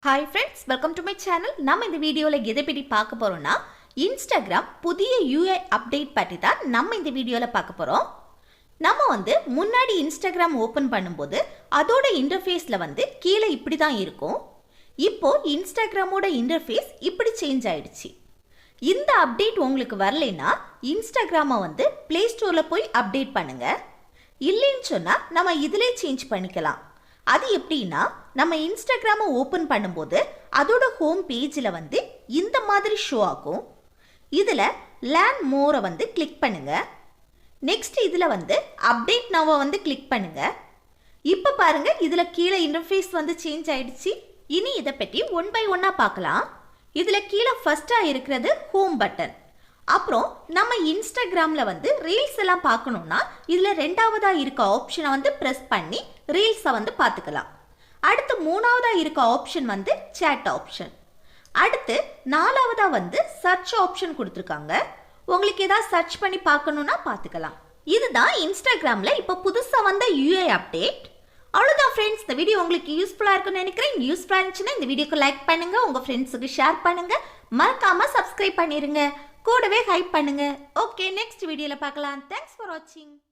Hi friends, welcome to my channel. நம்ம இந்த வீடியோல எதை பத்தி பார்க்க போறோம்னா Instagram புதிய UI அப்டேட் பத்தி தான் நம்ம இந்த வீடியோல பார்க்க போறோம். நம்ம முன்னாடி Instagram ஓபன் பண்ணும்போது அதோட இன்டர்ஃபேஸ்ல கீழ இப்படி தான் இருக்கும். இப்போ Instagramோட இன்டர்ஃபேஸ் இப்படி சேஞ்ச் ஆயிடுச்சு. இந்த அப்டேட் உங்களுக்கு வரலைனா Instagram Play Storeல போய் அப்டேட் பண்ணுங்க. இல்லைன்னு சொன்னா நம்ம இதிலே சேஞ்ச் பண்ணிக்கலாம். அது எப்படின்னா நம்ம Instagram ஓபன் பண்ணும்போது அதோட ஹோம் பேஜ்ல இந்த மாதிரி ஷோ ஆகும். இதுல லேர்ன் மோரை கிளிக் பண்ணுங்க. நெக்ஸ்ட் இதுல அப்டேட் நவ கிளிக் பண்ணுங்க. இப்போ பாருங்க இதுல கீழ இன்டர்ஃபேஸ் சேஞ்ச் ஆயிடுச்சு. இனி இத பத்தி ஒன் பை ஒன்னா பார்க்கலாம். இதுல கீழ ஃபர்ஸ்டா இருக்குது ஹோம் பட்டன். அப்புறம் நம்ம Instagramல ரீல்ஸ் எல்லாம் பார்க்கணும்னா இதுல ரெண்டாவதா இருக்க ஆப்ஷனை பிரஸ் பண்ணி ரீல்ஸை பார்த்துக்கலாம். அடுத்து மூணாவதா இருக்க ஆப்ஷன் chat ஆப்ஷன். அடுத்து நாலாவதா சர்ச் ஆப்ஷன் கொடுத்திருக்காங்க. உங்களுக்கு ஏதாவது சர்ச் பண்ணி பார்க்கணும்னா பார்த்துக்கலாம். இதுதான் Instagramல இப்போ புதுசா வந்த UI அப்டேட். அவ்வளவுதான் फ्रेंड्स, இந்த வீடியோ உங்களுக்கு யூஸ்ஃபுல்லா இருக்கும்னு நினைக்கிறேன். யூஸ்ஃபுல்லா இருந்துச்சுன்னா இந்த வீடியோக்கு லைக் பண்ணுங்க, உங்க ஃப்ரெண்ட்ஸுக்கு ஷேர் பண்ணுங்க, மறக்காம சப்ஸ்கிரைப் பண்ணிருங்க, கூடவே ஹைப் பண்ணுங்க. ஓகே, நெக்ஸ்ட் வீடியோல பார்க்கலாம். தேங்க்ஸ் ஃபார் வாட்சிங்.